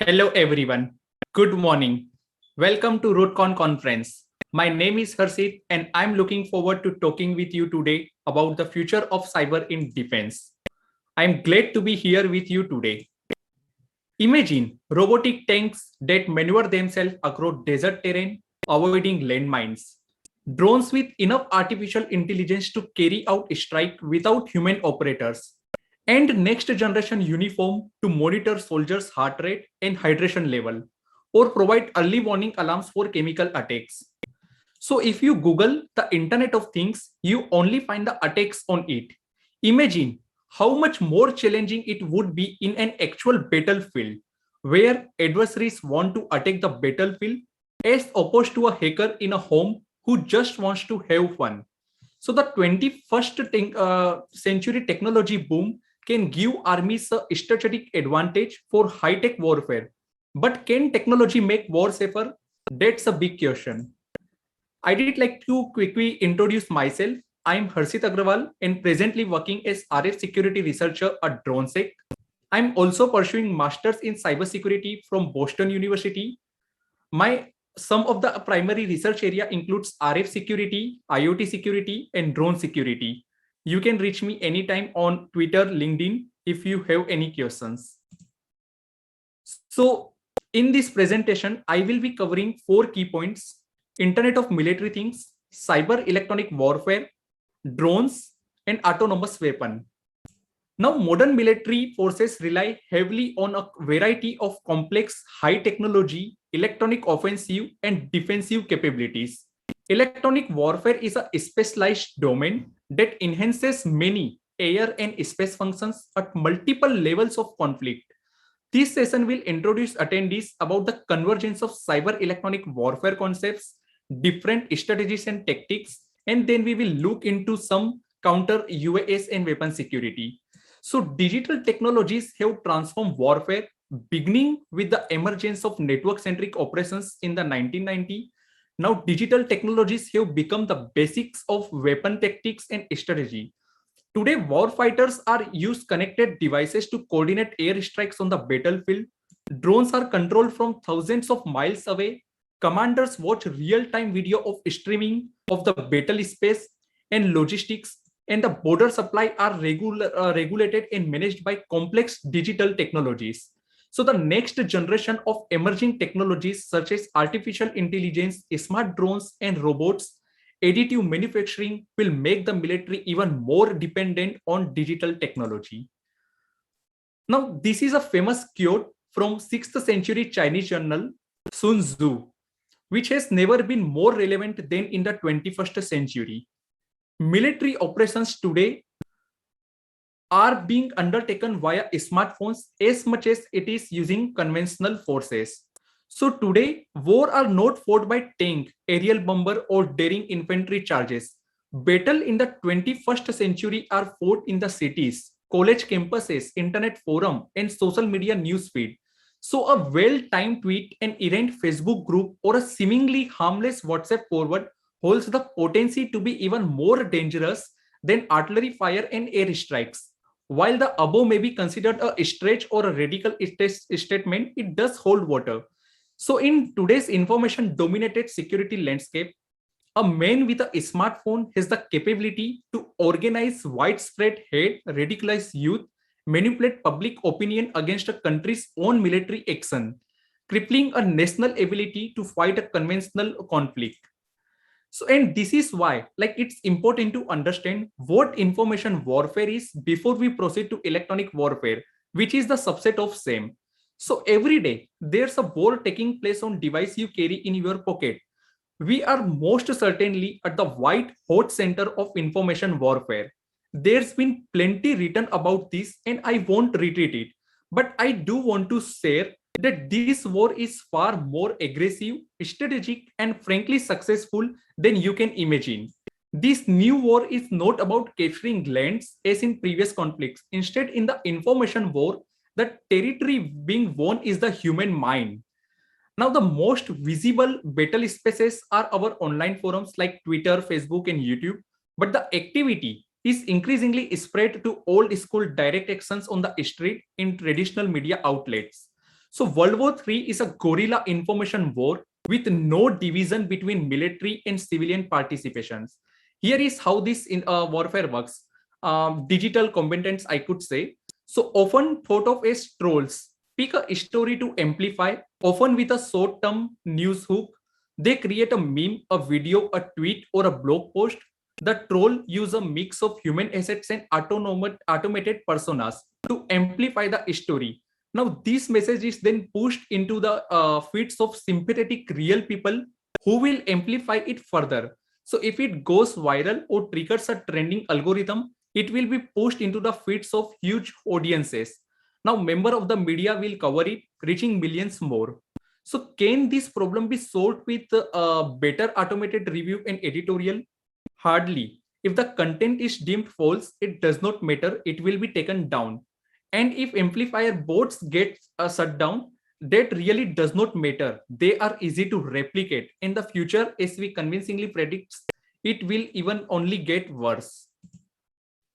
Hello everyone. Good morning. Welcome to RootCon conference. My name is Harshit and I'm looking forward to talking with you today about the future of cyber in defense. I'm glad to be here with you today. Imagine robotic tanks that maneuver themselves across desert terrain, avoiding landmines. Drones with enough artificial intelligence to carry out a strike without human operators. And next generation uniform to monitor soldiers' heart rate and hydration level, or provide early warning alarms for chemical attacks. So if you Google the Internet of Things, you only find the attacks on it. Imagine how much more challenging it would be in an actual battlefield, where adversaries want to attack the battlefield as opposed to a hacker in a home who just wants to have fun. So the 21st century technology boom can give armies a strategic advantage for high-tech warfare. But can technology make war safer? That's a big question. I did like to quickly introduce myself. I'm Harshit Agrawal and presently working as RF security researcher at DroneSec. I'm also pursuing masters in cybersecurity from Boston University. My some of the primary research area includes RF security, IoT security, and drone security. You can reach me anytime on Twitter, LinkedIn if you have any questions. So in this presentation, I will be covering four key points: Internet of Military Things, cyber electronic warfare, drones, and autonomous weapon. Now, modern military forces rely heavily on a variety of complex, high technology, electronic offensive, and defensive capabilities. Electronic warfare is a specialized domain that enhances many air and space functions at multiple levels of conflict. This session will introduce attendees about the convergence of cyber electronic warfare concepts, different strategies and tactics, and then we will look into some counter UAS and weapon security. So digital technologies have transformed warfare, beginning with the emergence of network-centric operations in the 1990s. Now digital technologies have become the basics of weapon tactics and strategy. Today, warfighters are used connected devices to coordinate airstrikes on the battlefield. Drones are controlled from thousands of miles away. Commanders watch real-time video of streaming of the battle space and logistics, and the border supply are regulated and managed by complex digital technologies. So the next generation of emerging technologies such as artificial intelligence, smart drones, and robots, additive manufacturing will make the military even more dependent on digital technology. Now, this is a famous quote from 6th century Chinese journal Sun Tzu, which has never been more relevant than in the 21st century. Military operations today are being undertaken via smartphones as much as it is using conventional forces. So today, war are not fought by tank, aerial bomber, or daring infantry charges. Battle in the 21st century are fought in the cities, college campuses, internet forum, and social media newsfeed. So a well-timed tweet, an errant Facebook group, or a seemingly harmless WhatsApp forward holds the potency to be even more dangerous than artillery fire and air strikes. While the above may be considered a stretch or a radical statement, it does hold water. So in today's information dominated security landscape, a man with a smartphone has the capability to organize widespread hate, radicalize youth, manipulate public opinion against a country's own military action, crippling a national ability to fight a conventional conflict. So, and this is why, like, it's important to understand what information warfare is before we proceed to electronic warfare, which is the subset of same. So every day there's a war taking place on device you carry in your pocket. We are most certainly at the white hot center of information warfare. There's been plenty written about this, and I won't retreat it. But I do want to share that this war is far more aggressive, strategic, and frankly successful than you can imagine. This new war is not about capturing lands as in previous conflicts. Instead, in the information war, the territory being won is the human mind. Now, the most visible battle spaces are our online forums like Twitter, Facebook, and YouTube. But the activity is increasingly spread to old school direct actions on the street in traditional media outlets. So World War III is a guerrilla information war with no division between military and civilian participations. Here is how this warfare works. Digital combatants, I could say. So often thought of as trolls, pick a story to amplify, often with a short-term news hook. They create a meme, a video, a tweet, or a blog post. The troll use a mix of human assets and automated personas to amplify the story. Now, this message is then pushed into the feeds of sympathetic real people who will amplify it further. So, if it goes viral or triggers a trending algorithm, it will be pushed into the feeds of huge audiences. Now, member of the media will cover it, reaching millions more. So, can this problem be solved with better automated review and editorial? Hardly. If the content is deemed false, it does not matter, it will be taken down. And if amplifier bots get shut down, that really does not matter. They are easy to replicate. In the future, as we convincingly predict, it will even only get worse.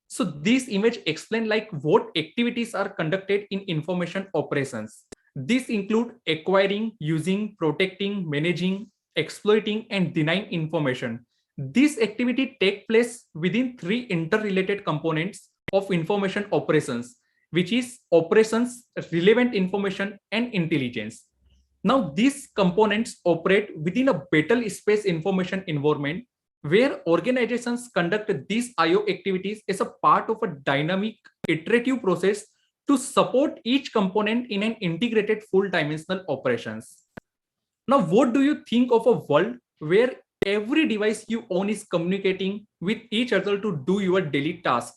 So this image explain like what activities are conducted in information operations. These include acquiring, using, protecting, managing, exploiting, and denying information. This activity take place within three interrelated components of information operations, which is operations, relevant information, and intelligence. Now, these components operate within a battle space information environment where organizations conduct these IO activities as a part of a dynamic iterative process to support each component in an integrated full dimensional operations. Now, what do you think of a world where every device you own is communicating with each other to do your daily task?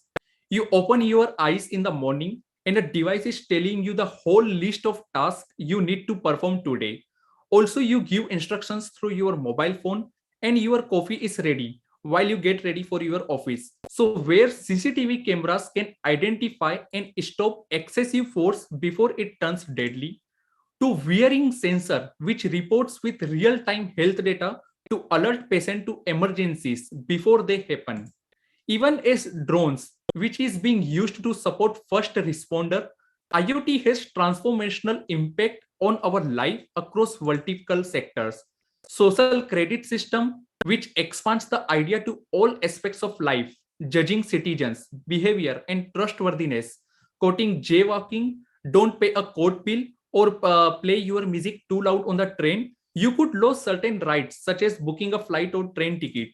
You open your eyes in the morning and the device is telling you the whole list of tasks you need to perform today. Also, you give instructions through your mobile phone and your coffee is ready while you get ready for your office. So, where CCTV cameras can identify and stop excessive force before it turns deadly, to wearing sensor which reports with real-time health data to alert patient to emergencies before they happen. Even as drones, which is being used to support first responder, IoT has transformational impact on our life across multiple sectors. Social credit system, which expands the idea to all aspects of life, judging citizens, behavior, and trustworthiness, quoting jaywalking, don't pay a court bill, or play your music too loud on the train, you could lose certain rights, such as booking a flight or train ticket.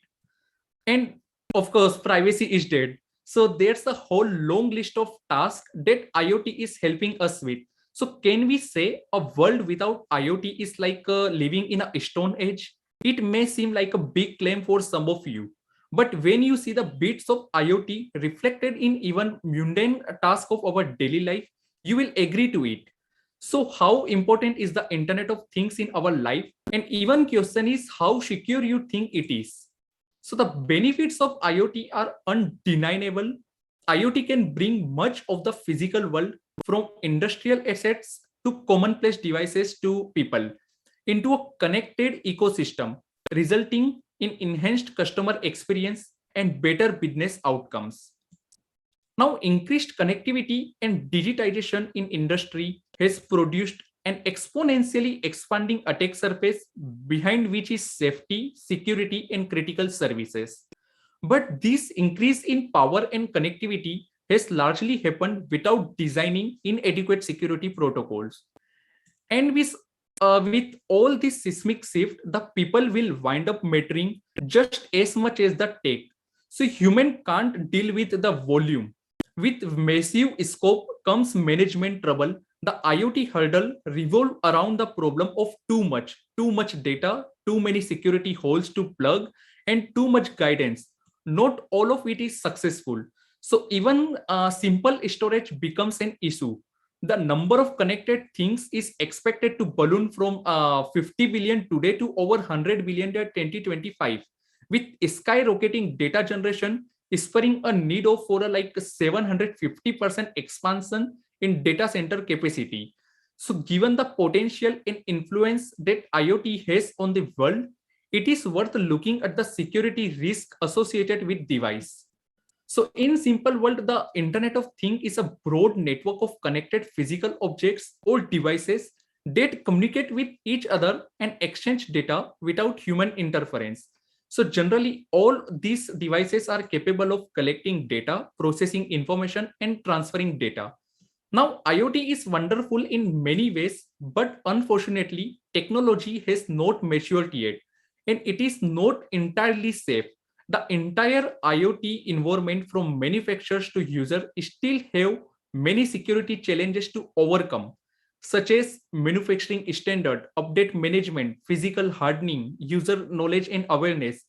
And of course, privacy is dead. So there's a whole long list of tasks that IoT is helping us with. So can we say a world without IoT is like living in a stone age? It may seem like a big claim for some of you, but when you see the bits of IoT reflected in even mundane tasks of our daily life, you will agree to it. So how important is the Internet of Things in our life? And even question is how secure you think it is. So the benefits of IoT are undeniable. IoT can bring much of the physical world, from industrial assets to commonplace devices to people, into a connected ecosystem, resulting in enhanced customer experience and better business outcomes. Now, increased connectivity and digitization in industry has produced an exponentially expanding attack surface behind which is safety, security, and critical services. But this increase in power and connectivity has largely happened without designing inadequate security protocols. And with all this seismic shift, the people will wind up mattering just as much as the tech. So human can't deal with the volume. With massive scope comes management trouble. The IoT hurdle revolve around the problem of too much data, too many security holes to plug, and too much guidance. Not all of it is successful. So even simple storage becomes an issue. The number of connected things is expected to balloon from 50 billion today to over 100 billion by 2025, with skyrocketing data generation spurring a need of for a like 750% expansion in data center capacity. So given the potential and influence that IoT has on the world, it is worth looking at the security risk associated with device. So in simple world, the Internet of Things is a broad network of connected physical objects or devices that communicate with each other and exchange data without human interference. So generally, all these devices are capable of collecting data, processing information, and transferring data. Now, IoT is wonderful in many ways, but unfortunately, technology has not matured yet, and it is not entirely safe. The entire IoT environment from manufacturers to user still have many security challenges to overcome, such as manufacturing standard, update management, physical hardening, user knowledge and awareness.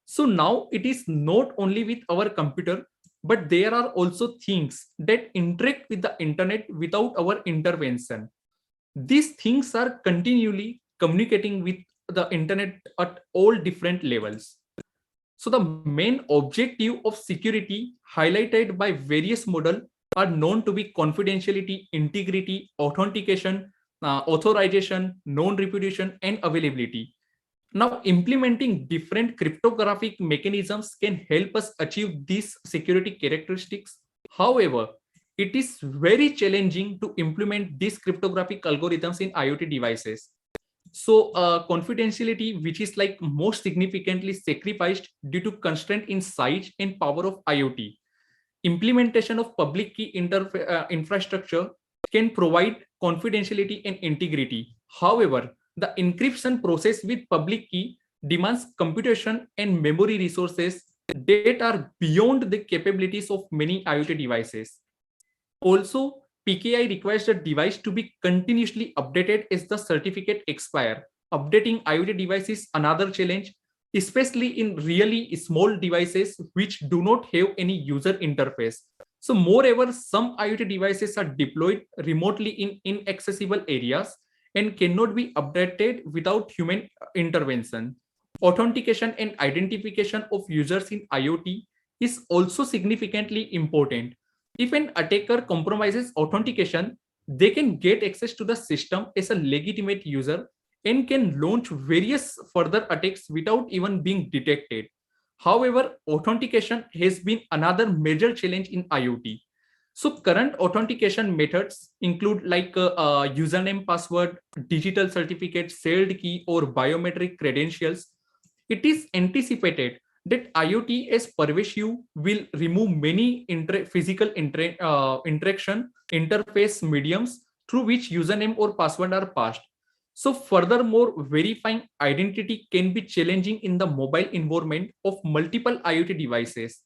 So now it is not only with our computer, but there are also things that interact with the internet without our intervention. These things are continually communicating with the internet at all different levels. So the main objective of security highlighted by various models are known to be confidentiality, integrity, authentication, authorization, non-repudiation, and availability. Now, implementing different cryptographic mechanisms can help us achieve these security characteristics. However, it is very challenging to implement these cryptographic algorithms in IoT devices. So, confidentiality, which is like most significantly sacrificed due to constraint in size and power of IoT. Implementation of public key infrastructure can provide confidentiality and integrity. However, the encryption process with public key demands computation and memory resources that are beyond the capabilities of many IoT devices. Also, PKI requires the device to be continuously updated as the certificate expire. Updating IoT device is another challenge, especially in really small devices which do not have any user interface. So moreover, some IoT devices are deployed remotely in inaccessible areas and cannot be updated without human intervention. Authentication and identification of users in IoT is also significantly important. If an attacker compromises authentication, they can get access to the system as a legitimate user and can launch various further attacks without even being detected. However, authentication has been another major challenge in IoT. So current authentication methods include like username, password, digital certificate, shared key, or biometric credentials. It is anticipated that IoT as pervasive will remove many physical interaction interface mediums through which username or password are passed. So furthermore, verifying identity can be challenging in the mobile environment of multiple IoT devices.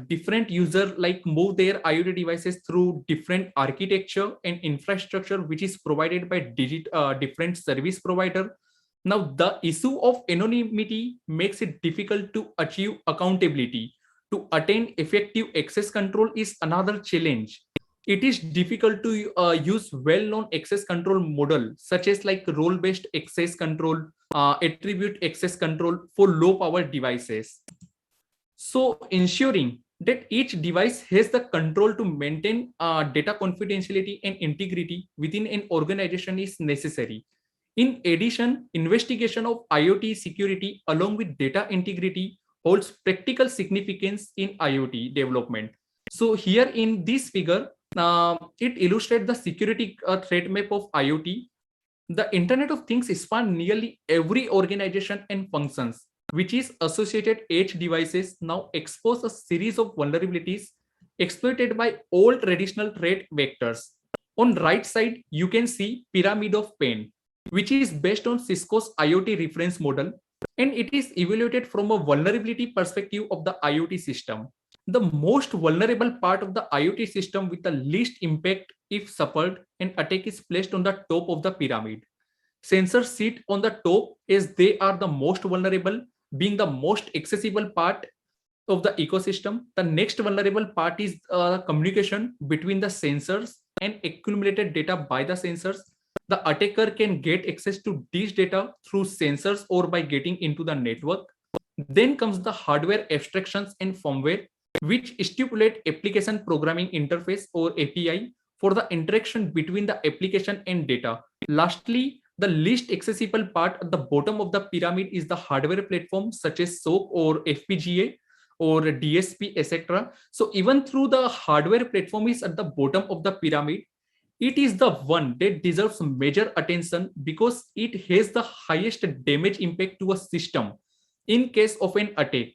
Different users like move their IoT devices through different architecture and infrastructure, which is provided by different service provider. Now, the issue of anonymity makes it difficult to achieve accountability. To attain effective access control is another challenge. It is difficult to use well-known access control model such as like role-based access control, attribute access control for low-power devices. So ensuring that each device has the control to maintain data confidentiality and integrity within an organization is necessary. In addition, investigation of IoT security along with data integrity holds practical significance in IoT development. So here in this figure, it illustrates the security threat map of IoT. The Internet of Things span nearly every organization and functions, which is associated edge devices now expose a series of vulnerabilities exploited by all traditional threat vectors. On right side, you can see Pyramid of Pain, which is based on Cisco's IoT reference model, and it is evaluated from a vulnerability perspective of the IoT system. The most vulnerable part of the IoT system with the least impact if suffered, an attack is placed on the top of the pyramid. Sensors sit on the top as they are the most vulnerable, being the most accessible part of the ecosystem. The next vulnerable part is communication between the sensors and accumulated data by the sensors. The attacker can get access to these data through sensors or by getting into the network. Then comes the hardware abstractions and firmware, which stipulate application programming interface or API for the interaction between the application and data. Lastly, the least accessible part at the bottom of the pyramid is the hardware platform such as SOC or FPGA or DSP, etc. So even through the hardware platform is at the bottom of the pyramid, It is the one that deserves major attention because it has the highest damage impact to a system in case of an attack.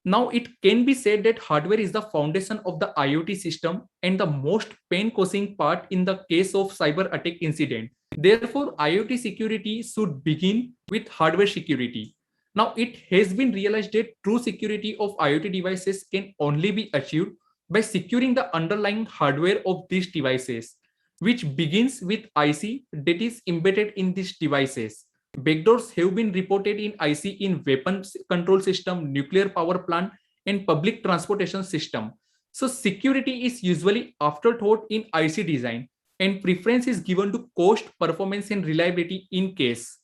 Now, it can be said that hardware is the foundation of the IoT system and the most pain-causing part in the case of cyber attack incident. Therefore, IoT security should begin with hardware security. Now, it has been realized that true security of IoT devices can only be achieved by securing the underlying hardware of these devices, which begins with IC that is embedded in these devices. Backdoors have been reported in IC in weapons control system, nuclear power plant, and public transportation system. So security is usually afterthought in IC design, and preference is given to cost, performance, and reliability in case.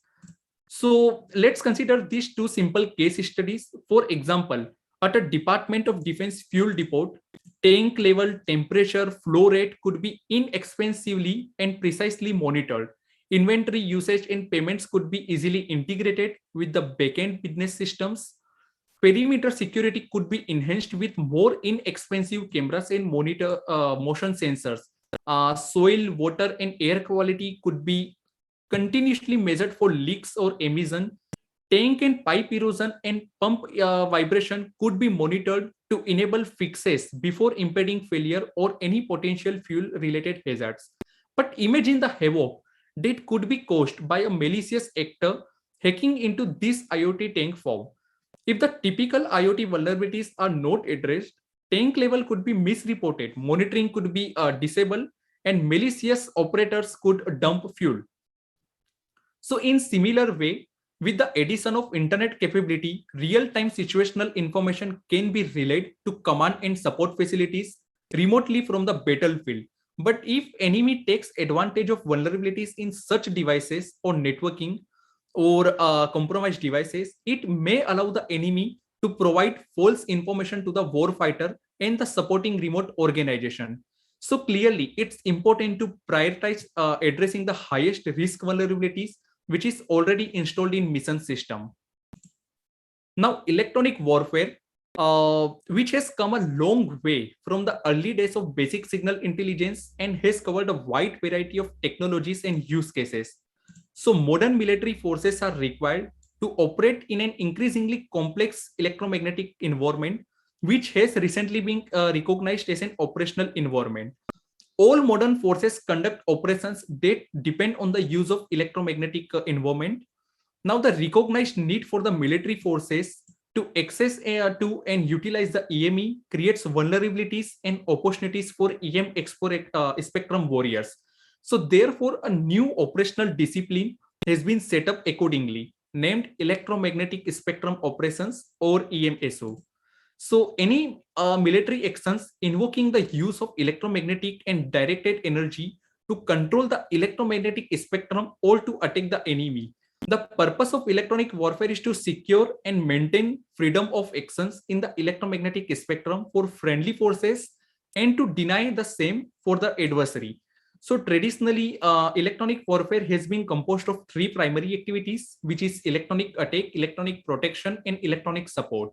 So let's consider these two simple case studies. For example, at a Department of Defense fuel depot, tank level, temperature, flow rate could be inexpensively and precisely monitored. Inventory usage and payments could be easily integrated with the backend business systems. Perimeter security could be enhanced with more inexpensive cameras and monitor motion sensors. Soil, water, and air quality could be continuously measured for leaks or emission. Tank and pipe erosion and pump vibration could be monitored to enable fixes before impeding failure or any potential fuel related hazards. But imagine the havoc that could be caused by a malicious actor hacking into this IoT tank form. If the typical IoT vulnerabilities are not addressed, tank level could be misreported, monitoring could be disabled, and malicious operators could dump fuel. So in similar way, with the addition of internet capability, real-time situational information can be relayed to command and support facilities remotely from the battlefield. But if enemy takes advantage of vulnerabilities in such devices or networking or compromised devices, it may allow the enemy to provide false information to the warfighter and the supporting remote organization. So clearly, it's important to prioritize addressing the highest risk vulnerabilities which is already installed in mission system. Now, electronic warfare, which has come a long way from the early days of basic signal intelligence and has covered a wide variety of technologies and use cases. So modern military forces are required to operate in an increasingly complex electromagnetic environment, which has recently been recognized as an operational environment. All modern forces conduct operations that depend on the use of electromagnetic environment. Now, the recognized need for the military forces to access to and utilize the EME creates vulnerabilities and opportunities for spectrum warriors. So, therefore, a new operational discipline has been set up accordingly, named Electromagnetic Spectrum Operations or EMSO. So any military actions invoking the use of electromagnetic and directed energy to control the electromagnetic spectrum or to attack the enemy. The purpose of electronic warfare is to secure and maintain freedom of actions in the electromagnetic spectrum for friendly forces and to deny the same for the adversary. So traditionally, electronic warfare has been composed of three primary activities, which is electronic attack, electronic protection, and electronic support.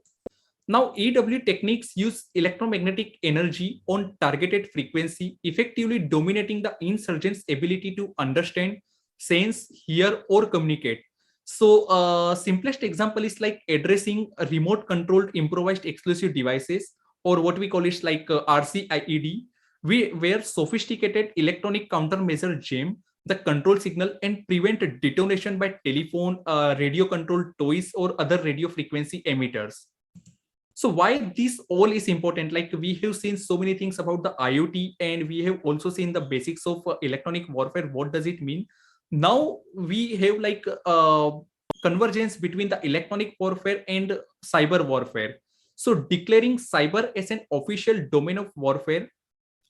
Now, EW techniques use electromagnetic energy on targeted frequency, effectively dominating the insurgent's ability to understand, sense, hear, or communicate. So, simplest example is like addressing a remote controlled improvised explosive devices, or what we call it like RCIED, where sophisticated electronic countermeasure jam the control signal and prevent detonation by telephone, radio controlled toys, or other radio frequency emitters. So why this all is important? Like we have seen so many things about the IoT and we have also seen the basics of electronic warfare. What does it mean? Now we have like convergence between the electronic warfare and cyber warfare. So declaring cyber as an official domain of warfare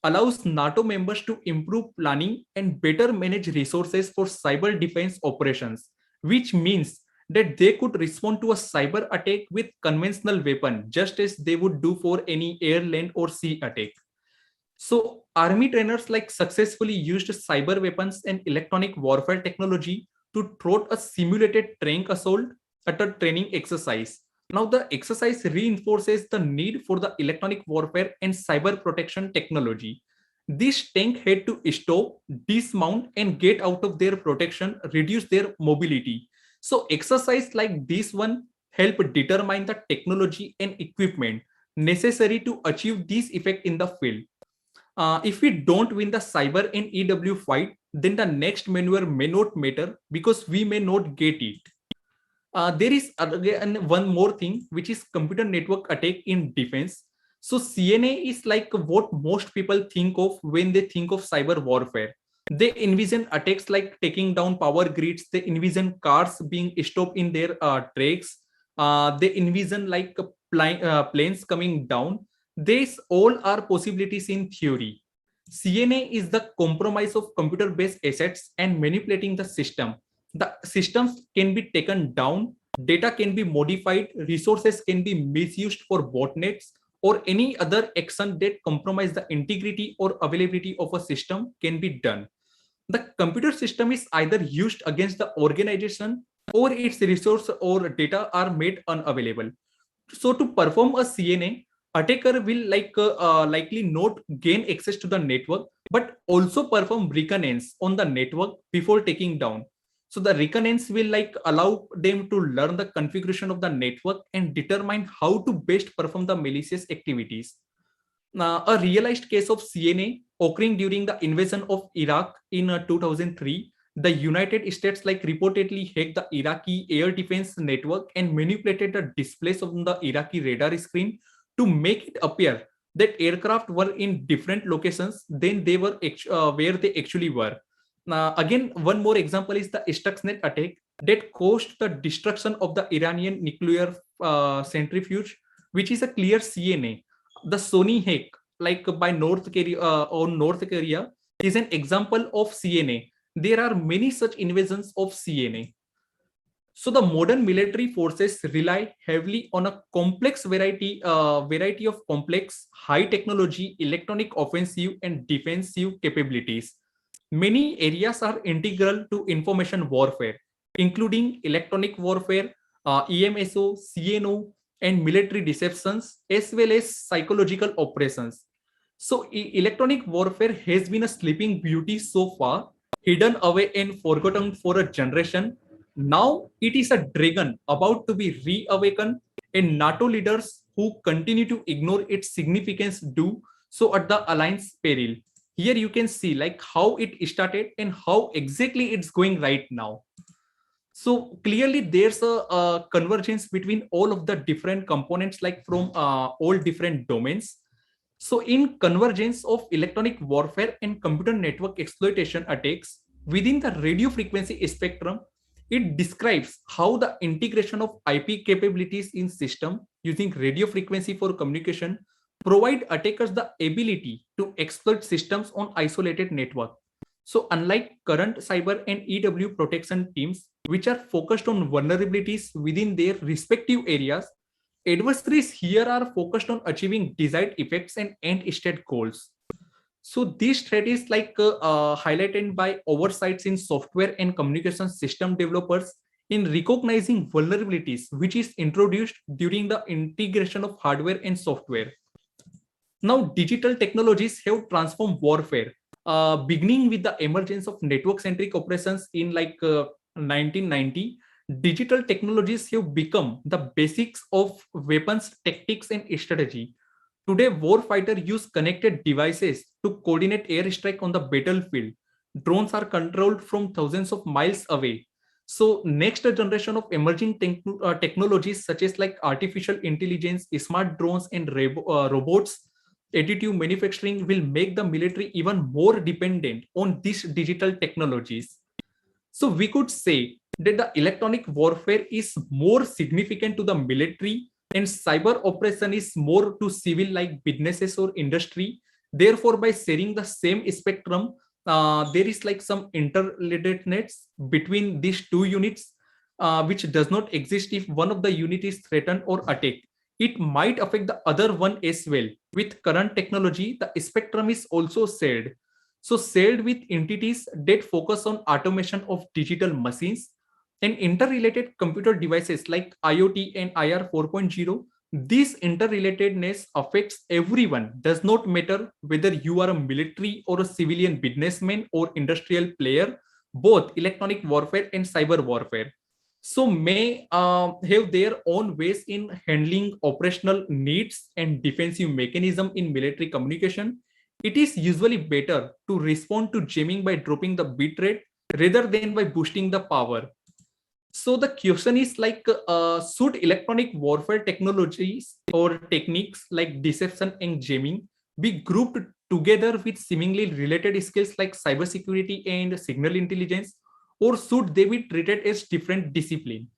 allows NATO members to improve planning and better manage resources for cyber defense operations, which means that they could respond to a cyber attack with conventional weapon, just as they would do for any air, land, or sea attack. So army trainers like successfully used cyber weapons and electronic warfare technology to thwart a simulated tank assault at a training exercise. Now the exercise reinforces the need for the electronic warfare and cyber protection technology. This tank had to stop, dismount, and get out of their protection, reduce their mobility. So exercise like this one help determine the technology and equipment necessary to achieve this effect in the field. If we don't win the cyber and EW fight, then the next maneuver may not matter because we may not get it. There is again one more thing, which is computer network attack in defense. So CNA is like what most people think of when they think of cyber warfare. They envision attacks like taking down power grids. They envision cars being stopped in their tracks. They envision like planes coming down. These all are possibilities in theory. CNA is the compromise of computer-based assets and manipulating the system. The systems can be taken down, data can be modified, resources can be misused for botnets, or any other action that compromise the integrity or availability of a system can be done. The computer system is either used against the organization or its resource or data are made unavailable. So to perform a CNA, attacker will likely not gain access to the network, but also perform reconnaissance on the network before taking down. So the reconnaissance will allow them to learn the configuration of the network and determine how to best perform the malicious activities. A realized case of CNA occurring during the invasion of Iraq in 2003, the United States reportedly hacked the Iraqi air defense network and manipulated the displays on the Iraqi radar screen to make it appear that aircraft were in different locations than they were where they actually were. Again, one more example is the Stuxnet attack that caused the destruction of the Iranian nuclear centrifuge, which is a clear CNA. The Sony hack, by North Korea on North Korea, is an example of CNA. There are many such invasions of CNA. So the modern military forces rely heavily on a complex variety of complex, high technology, electronic offensive and defensive capabilities. Many areas are integral to information warfare, including electronic warfare, EMSO, CNO, and military deceptions, as well as psychological operations. So electronic warfare has been a sleeping beauty so far, hidden away and forgotten for a generation. Now it is a dragon about to be reawakened, and NATO leaders who continue to ignore its significance do so at the alliance peril. Here you can see how it started and how exactly it's going right now. So clearly there's a convergence between all of the different components from all different domains. So in convergence of electronic warfare and computer network exploitation attacks within the radio frequency spectrum, it describes how the integration of IP capabilities in system using radio frequency for communication provide attackers the ability to exploit systems on isolated network. So unlike current cyber and EW protection teams, which are focused on vulnerabilities within their respective areas, adversaries here are focused on achieving desired effects and end state goals. So this threat is highlighted by oversights in software and communication system developers in recognizing vulnerabilities, which is introduced during the integration of hardware and software. Now, digital technologies have transformed warfare, beginning with the emergence of network-centric operations in 1990. Digital technologies have become the basics of weapons, tactics, and strategy. Today, warfighters use connected devices to coordinate airstrike on the battlefield. Drones are controlled from thousands of miles away. So, next generation of emerging technologies such as artificial intelligence, smart drones, and robots, additive manufacturing will make the military even more dependent on these digital technologies. So we could say that the electronic warfare is more significant to the military and cyber operation is more to civil like businesses or industry. Therefore, by sharing the same spectrum, there is some interrelatedness between these two units, which does not exist if one of the unit is threatened or attacked. It might affect the other one as well. With current technology, the spectrum is also shared. So shared with entities that focus on automation of digital machines and interrelated computer devices like IoT and IR 4.0. This interrelatedness affects everyone, does not matter whether you are a military or a civilian businessman or industrial player, both electronic warfare and cyber warfare. So may have their own ways in handling operational needs and defensive mechanism in military communication. It is usually better to respond to jamming by dropping the bit rate rather than by boosting the power. So the question is like, should electronic warfare technologies or techniques like deception and jamming be grouped together with seemingly related skills like cybersecurity and signal intelligence, or should they be treated as different discipline?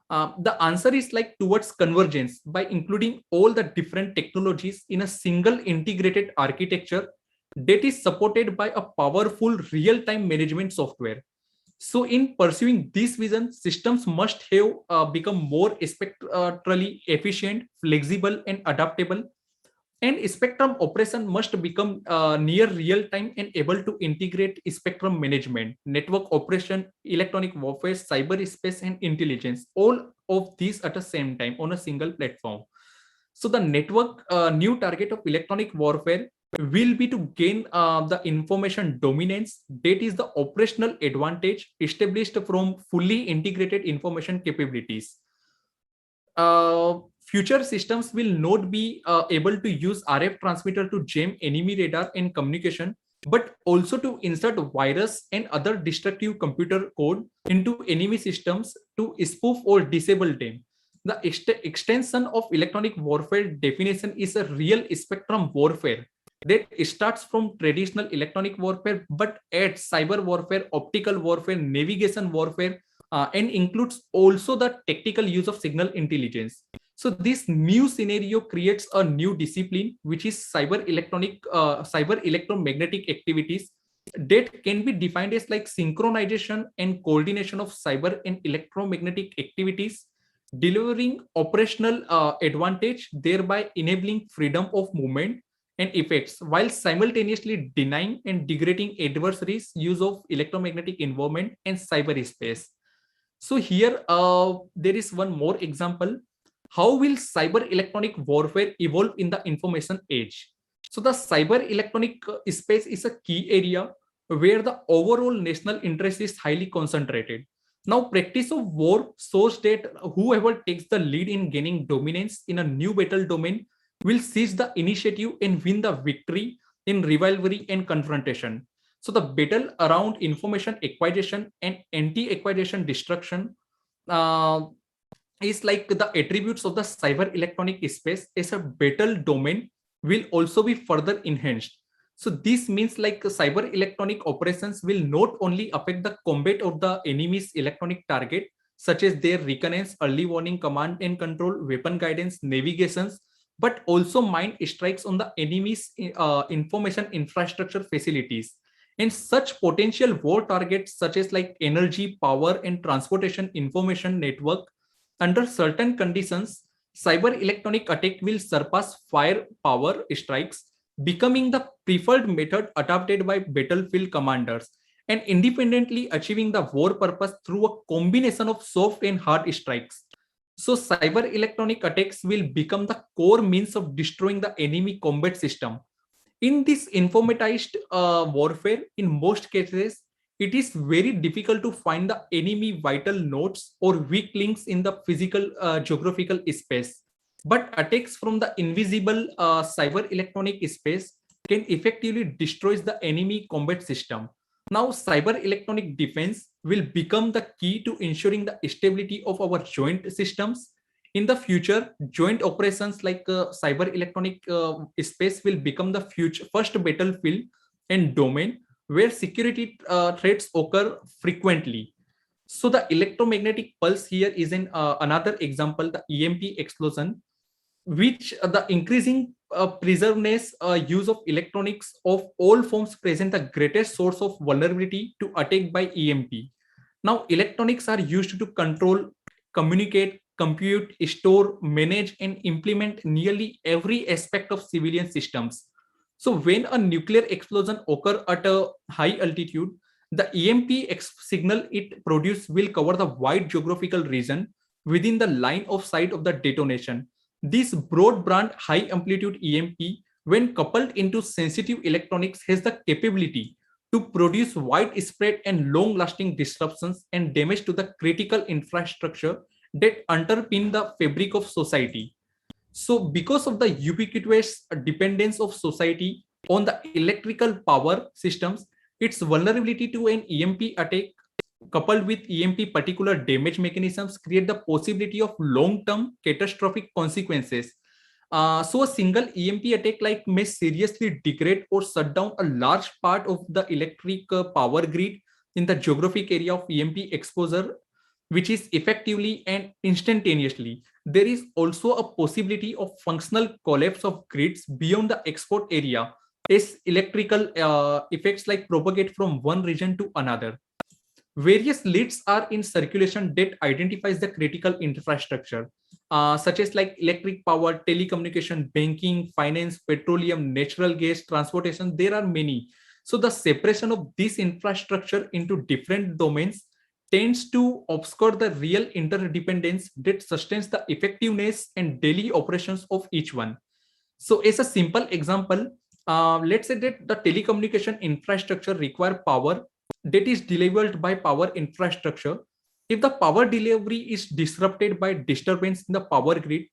The answer is like towards convergence by including all the different technologies in a single integrated architecture that is supported by a powerful real-time management software. So in pursuing this vision, systems must have become more spectrally efficient, flexible, and adaptable. And spectrum operation must become near real time and able to integrate spectrum management, network operation, electronic warfare, cyberspace, and intelligence. All of these at the same time on a single platform. So the network new target of electronic warfare will be to gain the information dominance, that is the operational advantage established from fully integrated information capabilities. Future systems will not be able to use RF transmitter to jam enemy radar and communication, but also to insert virus and other destructive computer code into enemy systems to spoof or disable them. The extension of electronic warfare definition is a real spectrum warfare that starts from traditional electronic warfare but adds cyber warfare, optical warfare, navigation warfare, and includes also the tactical use of signal intelligence. So this new scenario creates a new discipline, which is cyber electromagnetic activities that can be defined as like synchronization and coordination of cyber and electromagnetic activities, delivering operational advantage, thereby enabling freedom of movement and effects while simultaneously denying and degrading adversaries' use of electromagnetic environment and cyberspace. So here there is one more example. How will cyber electronic warfare evolve in the information age? So the cyber electronic space is a key area where the overall national interest is highly concentrated. Now, practice of war shows that whoever takes the lead in gaining dominance in a new battle domain will seize the initiative and win the victory in rivalry and confrontation. So the battle around information acquisition and anti-acquisition destruction uh, is like the attributes of the cyber electronic space as a battle domain will also be further enhanced. So this means like cyber electronic operations will not only affect the combat of the enemy's electronic target, such as their reconnaissance, early warning, command and control, weapon guidance, navigations, but also mine strikes on the enemy's information infrastructure facilities. And such potential war targets such as like energy, power and transportation information network, under certain conditions, cyber electronic attack will surpass firepower strikes, becoming the preferred method adopted by battlefield commanders and independently achieving the war purpose through a combination of soft and hard strikes. So cyber electronic attacks will become the core means of destroying the enemy combat system. In this informatized warfare, in most cases, it is very difficult to find the enemy vital nodes or weak links in the physical geographical space. But attacks from the invisible cyber electronic space can effectively destroy the enemy combat system. Now, cyber electronic defense will become the key to ensuring the stability of our joint systems. In the future, joint operations like cyber electronic space will become the future first battlefield and domain where security threats occur frequently. So the electromagnetic pulse here is another example, the EMP explosion, which the increasing preservedness use of electronics of all forms present the greatest source of vulnerability to attack by EMP. Now, electronics are used to control, communicate, compute, store, manage, and implement nearly every aspect of civilian systems. So when a nuclear explosion occurs at a high altitude, the EMP signal it produces will cover the wide geographical region within the line of sight of the detonation. This broad-band high-amplitude EMP, when coupled into sensitive electronics, has the capability to produce widespread and long-lasting disruptions and damage to the critical infrastructure that underpin the fabric of society. So, because of the ubiquitous dependence of society on the electrical power systems, its vulnerability to an EMP attack coupled with EMP particular damage mechanisms create the possibility of long-term catastrophic consequences. So a single EMP attack like may seriously degrade or shut down a large part of the electric power grid in the geographic area of EMP exposure, which is effectively and instantaneously. There is also a possibility of functional collapse of grids beyond the export area as electrical effects like propagate from one region to another. Various lists are in circulation that identifies the critical infrastructure, such as like electric power, telecommunication, banking, finance, petroleum, natural gas, transportation. There are many. So the separation of this infrastructure into different domains tends to obscure the real interdependence that sustains the effectiveness and daily operations of each one. So as a simple example, let's say that the telecommunication infrastructure require power that is delivered by power infrastructure. If the power delivery is disrupted by disturbance in the power grid,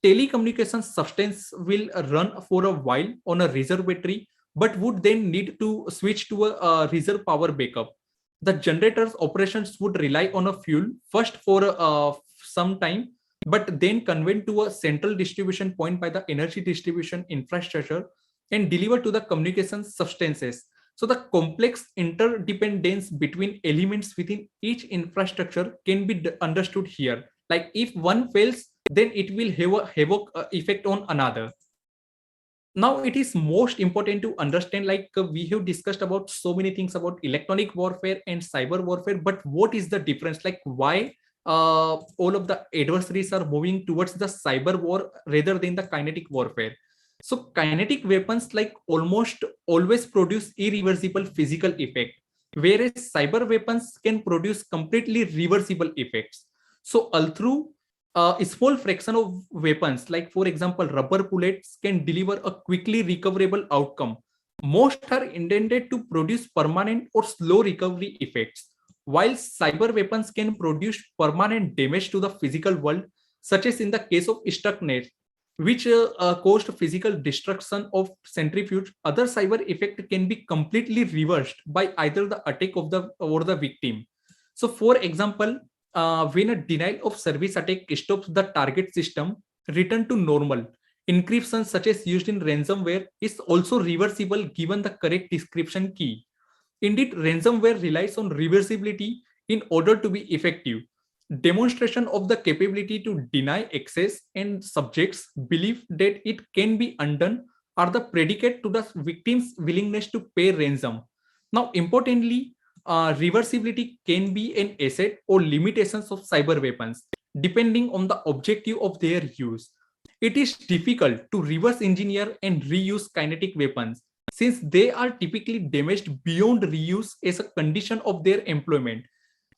telecommunication substance will run for a while on a reserve battery, but would then need to switch to a reserve power backup. The generator's operations would rely on a fuel first for some time, but then conveyed to a central distribution point by the energy distribution infrastructure and delivered to the communication substances. So the complex interdependence between elements within each infrastructure can be understood here. Like if one fails, then it will have a havoc effect on another. Now it is most important to understand, like we have discussed about so many things about electronic warfare and cyber warfare, but what is the difference? Like why all of the adversaries are moving towards the cyber war rather than the kinetic warfare? So kinetic weapons like almost always produce irreversible physical effect, whereas cyber weapons can produce completely reversible effects. So although a small fraction of weapons, like for example, rubber bullets can deliver a quickly recoverable outcome, most are intended to produce permanent or slow recovery effects, while cyber weapons can produce permanent damage to the physical world, such as in the case of Stuxnet, which caused physical destruction of centrifuge. Other cyber effect can be completely reversed by either the attack of the or the victim. So for example, when a denial of service attack stops the target system return to normal, encryption such as used in ransomware is also reversible given the correct description key. Indeed, ransomware relies on reversibility in order to be effective. Demonstration of the capability to deny access and subjects believe that it can be undone are the predicate to the victim's willingness to pay ransom. Now, importantly, reversibility can be an asset or limitations of cyber weapons, depending on the objective of their use. It is difficult to reverse engineer and reuse kinetic weapons since they are typically damaged beyond reuse as a condition of their employment.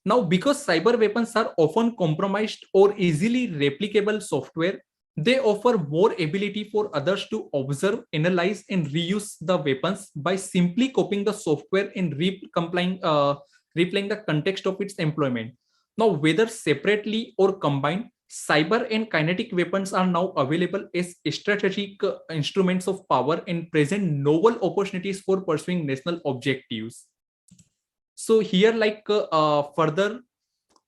Now, because cyber weapons are often compromised or easily replicable software, they offer more ability for others to observe, analyze, and reuse the weapons by simply copying the software and replaying the context of its employment. Now, whether separately or combined, cyber and kinetic weapons are now available as strategic instruments of power and present novel opportunities for pursuing national objectives. So here, further,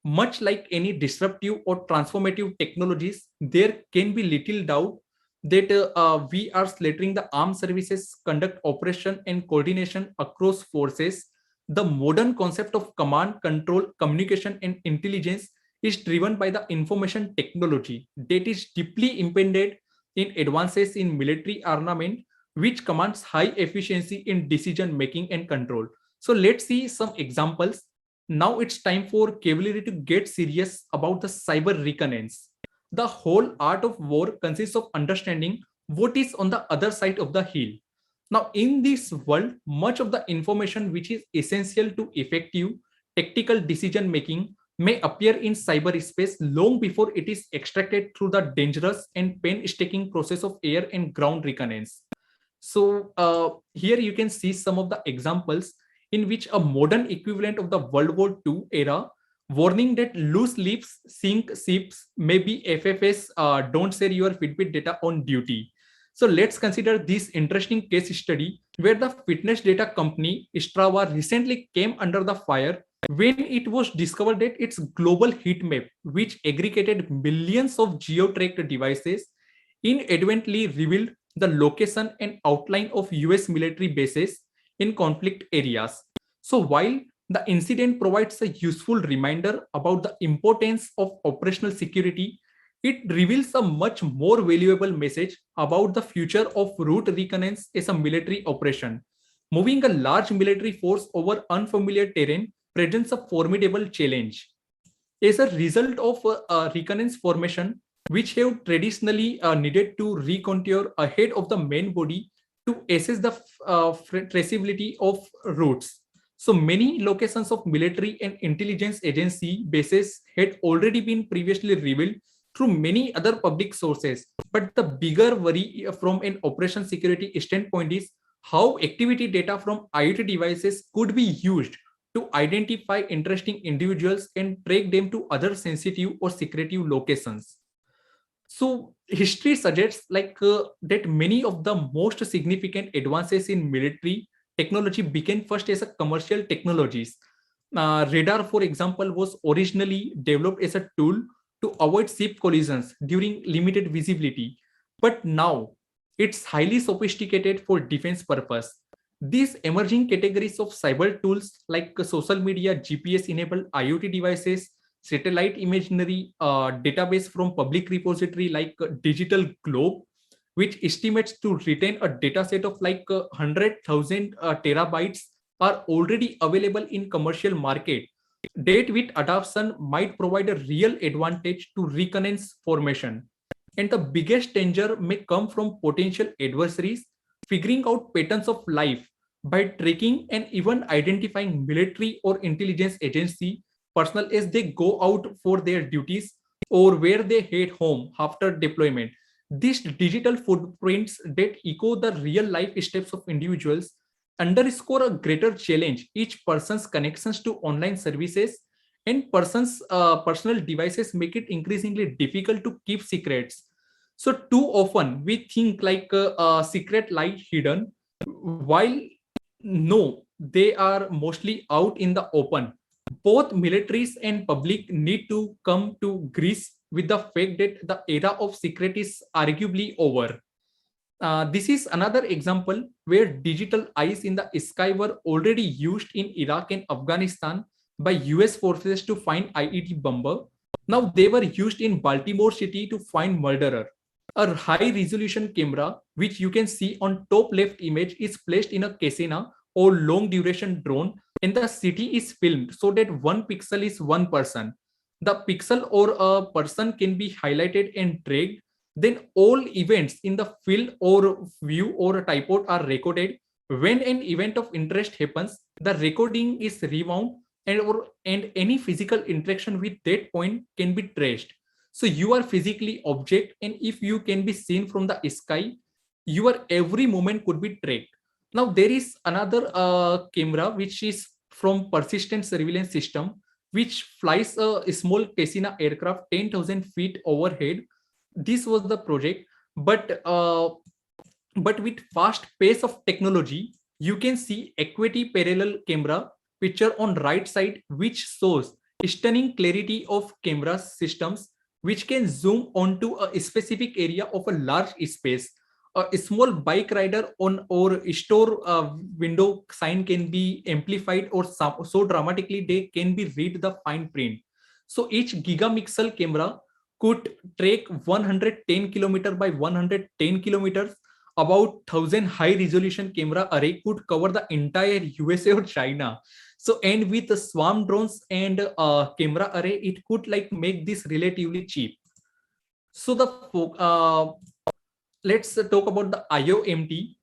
much like any disruptive or transformative technologies, there can be little doubt that we are slaughtering the armed services conduct operation and coordination across forces. The modern concept of command, control, communication, and intelligence is driven by the information technology that is deeply embedded in advances in military armament, which commands high efficiency in decision making and control. So let's see some examples. Now it's time for cavalry to get serious about the cyber reconnaissance. The whole art of war consists of understanding what is on the other side of the hill. Now, in this world, much of the information which is essential to effective tactical decision making may appear in cyberspace long before it is extracted through the dangerous and painstaking process of air and ground reconnaissance. So here you can see some of the examples in which a modern equivalent of the World War II era warning that loose lips sink ships, maybe FFS, don't share your Fitbit data on duty. So let's consider this interesting case study where the fitness data company Strava recently came under the fire when it was discovered that its global heat map, which aggregated millions of geo-tracked devices, inadvertently revealed the location and outline of US military bases in conflict areas. So while the incident provides a useful reminder about the importance of operational security, it reveals a much more valuable message about the future of route reconnaissance as a military operation. Moving a large military force over unfamiliar terrain presents a formidable challenge. As a result of reconnaissance formation, which have traditionally needed to recontour ahead of the main body to assess the traceability of routes. So many locations of military and intelligence agency bases had already been previously revealed through many other public sources. But the bigger worry from an operation security standpoint is how activity data from IoT devices could be used to identify interesting individuals and track them to other sensitive or secretive locations. So history suggests that many of the most significant advances in military technology began first as a commercial technologies. Radar, for example, was originally developed as a tool to avoid ship collisions during limited visibility, but now it's highly sophisticated for defense purpose. These emerging categories of cyber tools like social media, GPS-enabled IoT devices, satellite imagery database from public repository like Digital Globe, which estimates to retain a data set of 100,000 terabytes, are already available in commercial market. Date with adoption might provide a real advantage to reconnaissance formation. And the biggest danger may come from potential adversaries figuring out patterns of life by tracking and even identifying military or intelligence agency personnel as they go out for their duties or where they head home after deployment. These digital footprints that echo the real life steps of individuals underscore a greater challenge. Each person's connections to online services and person's personal devices make it increasingly difficult to keep secrets. So too often we think secret lie hidden, while no, they are mostly out in the open. Both militaries and public need to come to grips with the fact that the era of secret is arguably over. This is another example where digital eyes in the sky were already used in Iraq and Afghanistan by US forces to find IED bomber. Now they were used in Baltimore City to find murderer. A high resolution camera, which you can see on top left image, is placed in a Casena or long duration drone, and the city is filmed so that one pixel is one person. The pixel or a person can be highlighted and tracked. Then all events in the field or view or a typod are recorded. When an event of interest happens, the recording is rewound, and any physical interaction with that point can be traced. So you are physically object, and if you can be seen from the sky, your every movement could be tracked. Now there is another camera which is from persistent surveillance system, which flies a small Cessna aircraft 10,000 feet overhead. This was the project, but with fast pace of technology, you can see equity parallel camera picture on right side, which shows stunning clarity of camera systems which can zoom onto a specific area of a large space. A small bike rider on or store window sign can be amplified or so dramatically they can be read the fine print. So each gigapixel camera could track 110 kilometer by 110 kilometers. About 1,000 high resolution camera array could cover the entire USA or China. So and with the swarm drones and camera array, it could make this relatively cheap. So let's talk about the IOMT,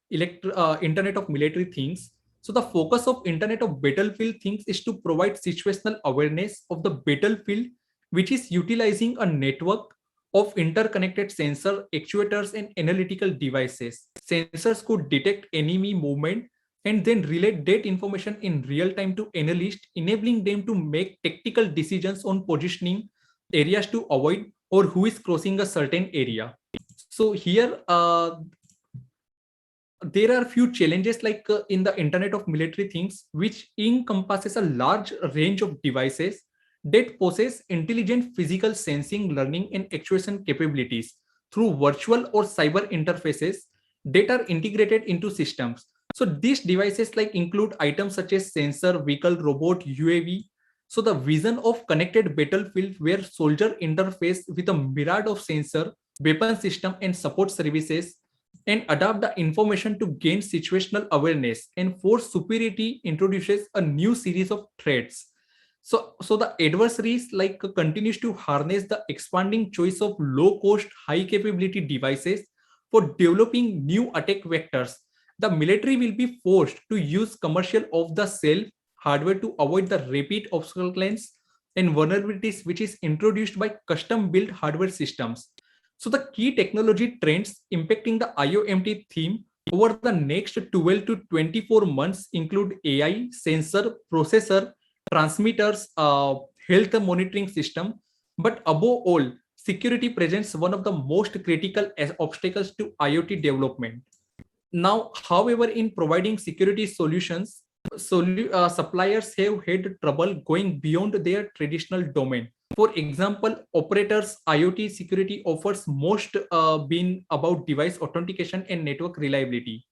Internet of Military Things. So the focus of Internet of Battlefield things is to provide situational awareness of the battlefield, which is utilizing a network of interconnected sensor, actuators, and analytical devices. Sensors could detect enemy movement and then relay that information in real time to analysts, enabling them to make tactical decisions on positioning, areas to avoid, or who is crossing a certain area. So here, there are few challenges like in the Internet of military things, which encompasses a large range of devices that possess intelligent physical sensing, learning, and actuation capabilities through virtual or cyber interfaces that are integrated into systems. So these devices like include items such as sensor, vehicle, robot, UAV. So the vision of connected battlefield where soldier interface with a myriad of sensor, weapon system, and support services and adapt the information to gain situational awareness and force superiority introduces a new series of threats. So the adversaries like continues to harness the expanding choice of low cost, high capability devices for developing new attack vectors. The military will be forced to use commercial off the shelf hardware to avoid the repeat obstacles and vulnerabilities which is introduced by custom built hardware systems. So the key technology trends impacting the IOMT theme over the next 12 to 24 months include AI, sensor, processor, transmitters, health monitoring system. But above all, security presents one of the most critical obstacles to IoT development. Now, however, in providing security solutions, suppliers have had trouble going beyond their traditional domain. For example, operators IoT security offers most been about device authentication and network reliability.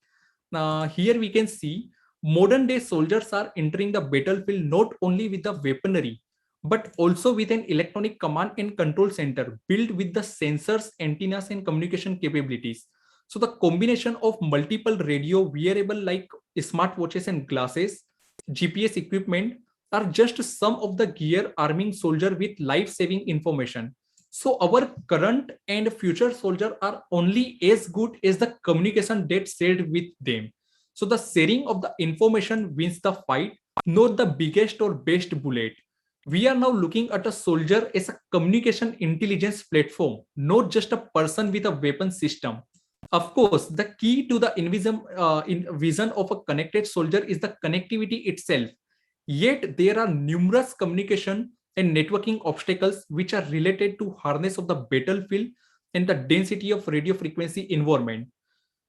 Here we can see modern day soldiers are entering the battlefield not only with the weaponry, but also with an electronic command and control center built with the sensors, antennas, and communication capabilities. So the combination of multiple radio wearable like smartwatches and glasses, GPS equipment are just some of the gear arming soldier with life-saving information. So our current and future soldier are only as good as the communication that shared with them. So the sharing of the information wins the fight, not the biggest or best bullet. We are now looking at a soldier as a communication intelligence platform, not just a person with a weapon system. Of course, the key to the vision of a connected soldier is the connectivity itself. Yet there are numerous communication and networking obstacles which are related to harness of the battlefield and the density of radio frequency environment.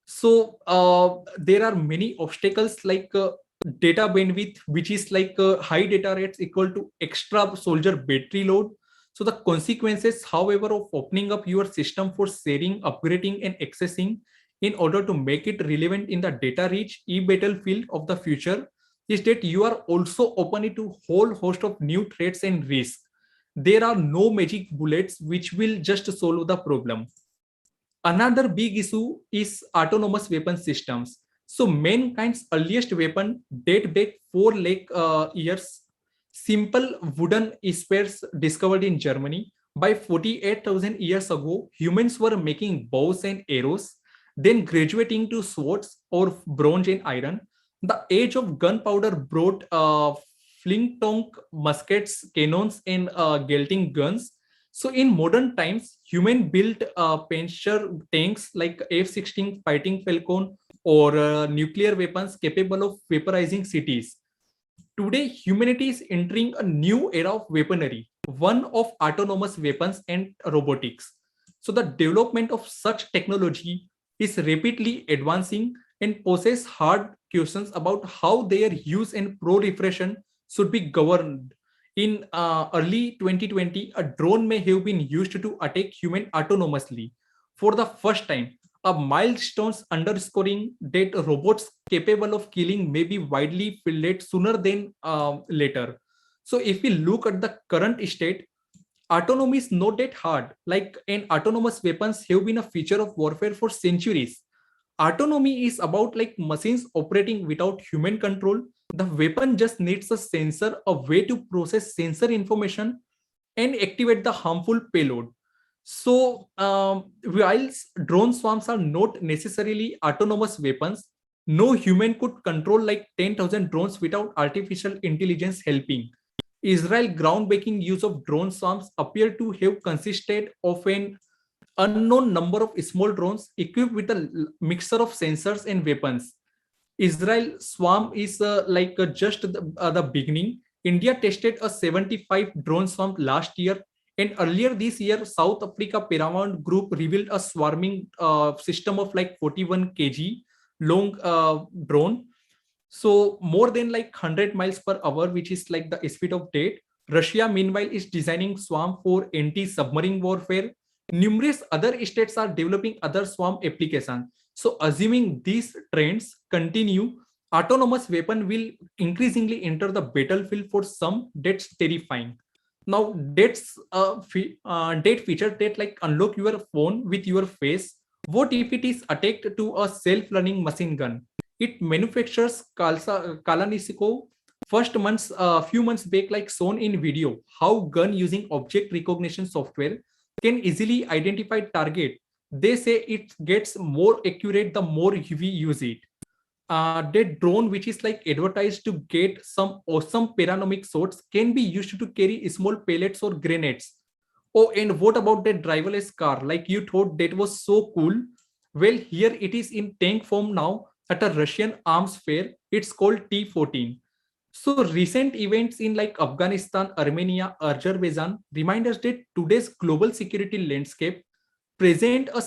So there are many obstacles like data bandwidth, which is like high data rates equal to extra soldier battery load. So the consequences, however, of opening up your system for sharing, upgrading, and accessing in order to make it relevant in the data rich e-battlefield of the future is that you are also opening to whole host of new threats and risks. There are no magic bullets which will just solve the problem. Another big issue is autonomous weapon systems. So mankind's earliest weapon date back 4 lakh years. Simple wooden spears discovered in Germany. By 48,000 years ago, humans were making bows and arrows, then graduating to swords or bronze and iron. The age of gunpowder brought flint-tonk muskets, cannons, and gelting guns. So in modern times, human built Panzer tanks like F-16 Fighting Falcon or nuclear weapons capable of vaporizing cities. Today, humanity is entering a new era of weaponry, one of autonomous weapons and robotics. So the development of such technology is rapidly advancing and poses hard questions about how their use and proliferation should be governed. In early 2020, a drone may have been used to attack human autonomously. For the first time, a milestone underscoring that robots capable of killing may be widely fielded sooner than later. So if we look at the current state, autonomy is not that hard. Like an autonomous weapons have been a feature of warfare for centuries. Autonomy is about like machines operating without human control. The weapon just needs a sensor, a way to process sensor information and activate the harmful payload. So whilst drone swarms are not necessarily autonomous weapons, No human could control like 10,000 drones without artificial intelligence helping. Israel groundbreaking use of drone swarms appear to have consisted of an unknown number of small drones equipped with a mixture of sensors and weapons. Israel swarm is just the beginning. India tested a 75 drone swarm last year, and earlier this year, South Africa Paramount Group revealed a swarming system of like 41 kg long drone. So more than like 100 miles per hour, which is like the speed of light. Russia, meanwhile, is designing swarm for anti-submarine warfare. Numerous other states are developing other swarm applications. So assuming these trends continue, autonomous weapon will increasingly enter the battlefield for some. That's terrifying. Now that's date feature that like unlock your phone with your face. What if it is attacked to a self-learning machine gun? It manufactures Kalashnikov first months, few months back, like shown in video, how gun using object recognition software can easily identify target. They say it gets more accurate the more we use it. That drone, which is like advertised to get some awesome panoramic shots, can be used to carry small pellets or grenades. Oh, and what about that driverless car? Like you thought that was so cool. Well, here it is in tank form now at a Russian arms fair. It's called T-14. So recent events in like Afghanistan, Armenia, Azerbaijan remind us that today's global security landscape present a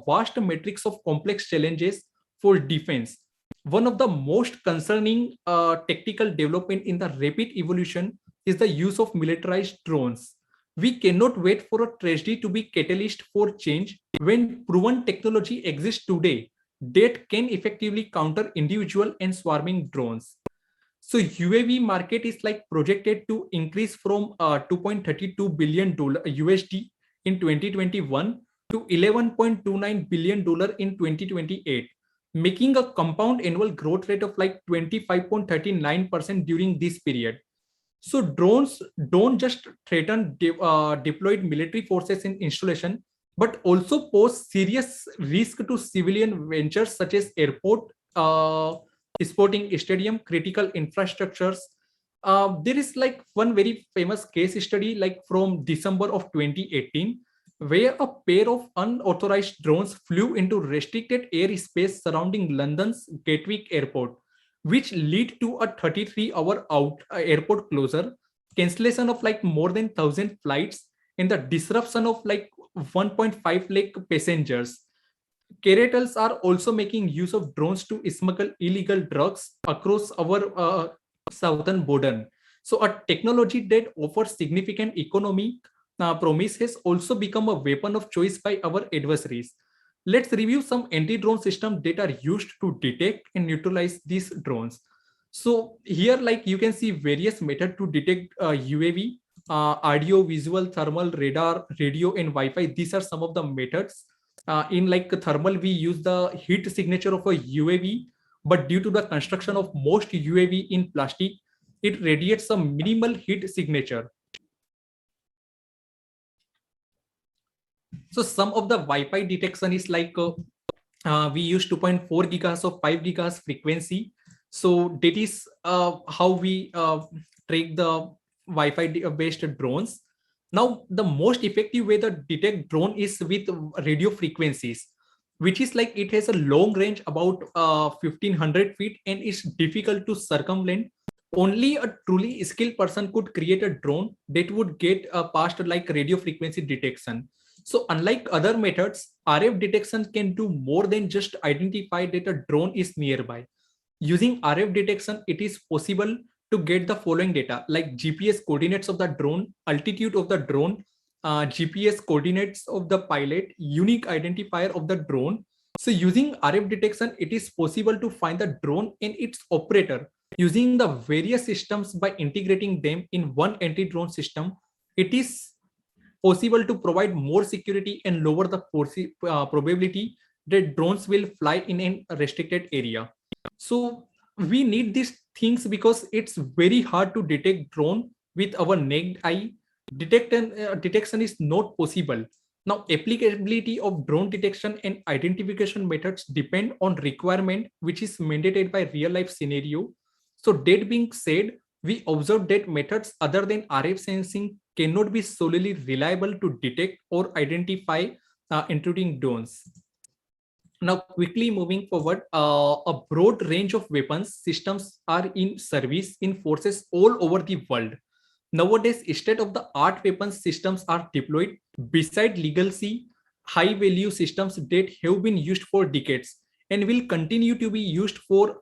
vast matrix of complex challenges for defense. One of the most concerning tactical development in the rapid evolution is the use of militarized drones. We cannot wait for a tragedy to be catalyst for change when proven technology exists today that can effectively counter individual and swarming drones. So UAV market is like projected to increase from 2.32 billion dollar USD in 2021 to 11.29 billion dollar in 2028, making a compound annual growth rate of like 25.39% during this period. So drones don't just threaten deployed military forces in installation, but also pose serious risk to civilian ventures such as airport, sporting stadium, critical infrastructures. There is like one very famous case study like from December of 2018, where a pair of unauthorized drones flew into restricted airspace surrounding London's Gatwick Airport, which lead to a 33-hour airport closure, cancellation of like more than 1,000 flights, and the disruption of like 1.5 lakh passengers. Cartels are also making use of drones to smuggle illegal drugs across our southern border. So a technology that offers significant economic promise has also become a weapon of choice by our adversaries. Let's review some anti-drone systems that are used to detect and neutralize these drones. So here, like you can see various methods to detect UAV, audio, visual, thermal, radar, radio, and Wi-Fi. These are some of the methods. In like thermal, we use the heat signature of a UAV, but due to the construction of most UAV in plastic, it radiates a minimal heat signature. So some of the Wi-Fi detection is like we use 2.4 gigahertz of 5 gigahertz frequency. So that is how we track the Wi-Fi based drones. Now, the most effective way to detect drone is with radio frequencies, which is like it has a long range about 1500 feet and it's difficult to circumvent. Only a truly skilled person could create a drone that would get past like radio frequency detection. So unlike other methods, RF detection can do more than just identify that a drone is nearby. Using RF detection, it is possible to get the following data like GPS coordinates of the drone, altitude of the drone, GPS coordinates of the pilot, unique identifier of the drone. So using RF detection, it is possible to find the drone and its operator. Using the various systems by integrating them in one anti-drone system, it is possible to provide more security and lower the probability that drones will fly in a restricted area. So we need these things because it's very hard to detect drone with our naked eye. Detection is not possible. Now, applicability of drone detection and identification methods depend on requirement, which is mandated by real life scenario. So that being said, we observe that methods other than RF sensing cannot be solely reliable to detect or identify intruding drones. Now, quickly moving forward, a broad range of weapons systems are in service in forces all over the world. Nowadays, state-of-the-art weapons systems are deployed beside legacy high-value systems that have been used for decades and will continue to be used for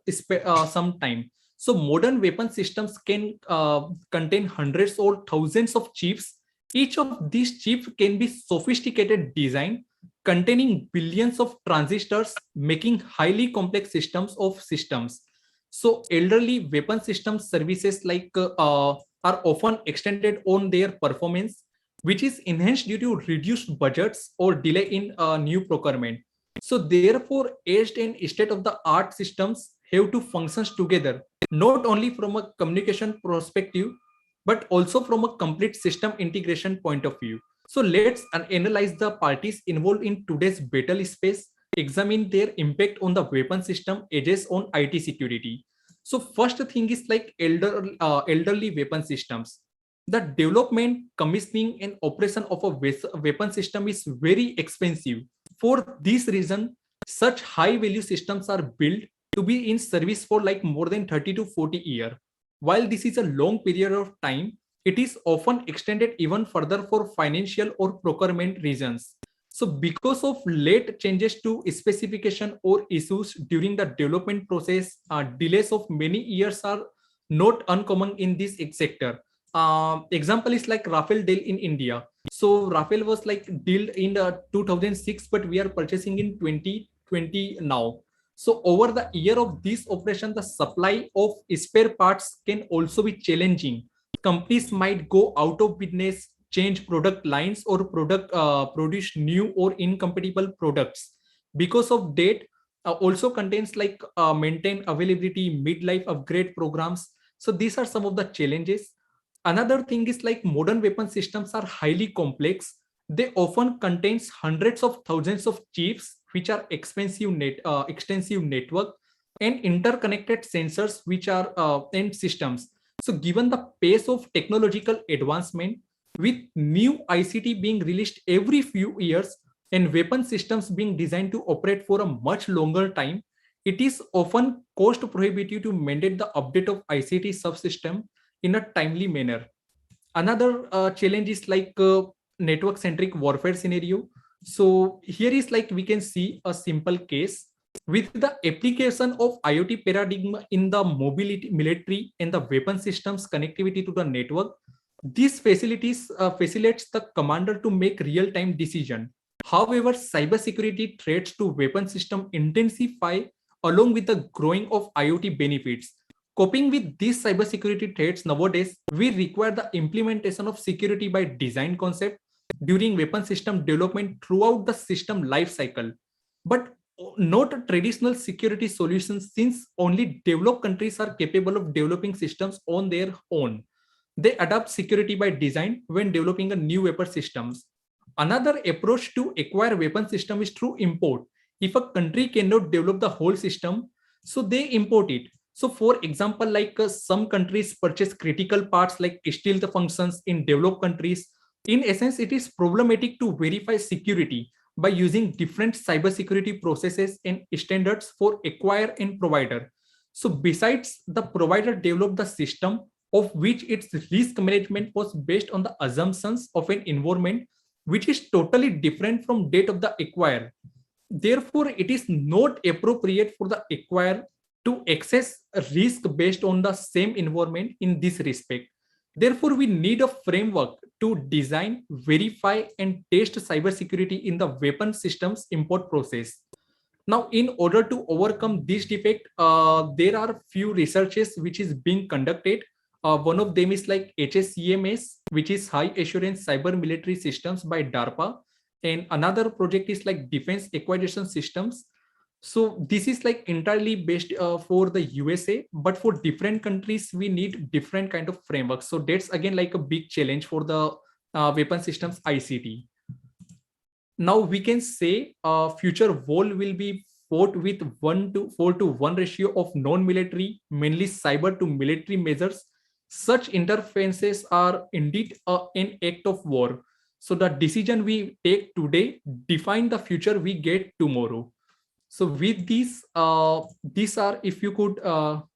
some time. So, modern weapon systems can contain hundreds or thousands of chips. Each of these chips can be sophisticated design containing billions of transistors, making highly complex systems of systems. So, elderly weapon system services are often extended on their performance, which is enhanced due to reduced budgets or delay in new procurement. So therefore, aged and state-of-the-art systems have to function together, not only from a communication perspective, but also from a complete system integration point of view. So let's analyze the parties involved in today's battle space, examine their impact on the weapon system edges on IT security. So first thing is like elderly weapon systems. The development, commissioning, and operation of a weapon system is very expensive. For this reason, such high value systems are built to be in service for like more than 30 to 40 years. While this is a long period of time, it is often extended even further for financial or procurement reasons. So because of late changes to specification or issues during the development process, delays of many years are not uncommon in this sector. Example is like Rafael Dell in India. So Rafael was like dealt in 2006, but we are purchasing in 2020 now. So over the year of this operation, the supply of spare parts can also be challenging. Companies might go out of business, change product lines, or produce new or incompatible products. Because of that, also contains like maintain availability, midlife upgrade programs. So these are some of the challenges. Another thing is like modern weapon systems are highly complex. They often contains hundreds of thousands of chips, which are extensive network and interconnected sensors, which are end systems. So given the pace of technological advancement, with new ICT being released every few years and weapon systems being designed to operate for a much longer time, it is often cost prohibitive to mandate the update of ICT subsystem in a timely manner. Another challenge is like network centric warfare scenario. So here is like we can see a simple case with the application of IoT paradigm in the mobility, military, and the weapon systems connectivity to the network. These facilities facilitates the commander to make real-time decision. However, cybersecurity threats to weapon system intensify along with the growing of IoT benefits. Coping with these cybersecurity threats nowadays, we require the implementation of security by design concept during weapon system development throughout the system life cycle. But not traditional security solutions, since only developed countries are capable of developing systems on their own. They adapt security by design when developing a new weapon systems. Another approach to acquire weapon system is through import. If a country cannot develop the whole system, so they import it. So for example, like some countries purchase critical parts like stealth functions in developed countries. In essence, it is problematic to verify security by using different cybersecurity processes and standards for acquire and provider. So besides, the provider developed the system of which its risk management was based on the assumptions of an environment which is totally different from that of the acquirer. Therefore, it is not appropriate for the acquirer to access risk based on the same environment in this respect. Therefore, we need a framework to design, verify, and test cybersecurity in the weapon systems import process. Now, in order to overcome this defect, there are few researches which is being conducted. One of them is like HSCMS, which is High Assurance Cyber Military Systems by DARPA, and another project is like Defense Acquisition Systems. So this is like entirely based for the USA, but for different countries we need different kind of frameworks. So that's again like a big challenge for the weapon systems ICT. Now we can say future war will be fought with 4 to 1 ratio of non-military, mainly cyber to military measures. Such interferences are indeed an act of war. So the decision we take today define the future we get tomorrow. So with these are, if you could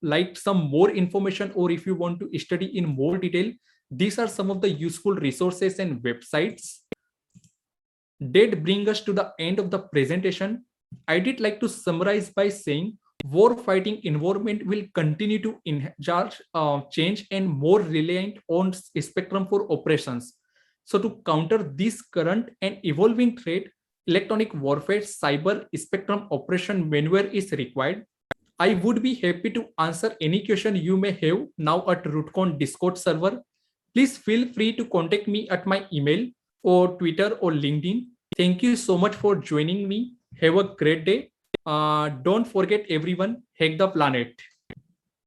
like some more information, or if you want to study in more detail, these are some of the useful resources and websites that bring us to the end of the presentation. I did like to summarize by saying war fighting environment will continue to change and more reliant on spectrum for operations. So to counter this current and evolving threat, electronic warfare cyber spectrum operation manual is required. I would be happy to answer any question you may have now at RootCon Discord server. Please feel free to contact me at my email or Twitter or LinkedIn. Thank you so much for joining me. Have a great day. Don't forget everyone, hack the planet.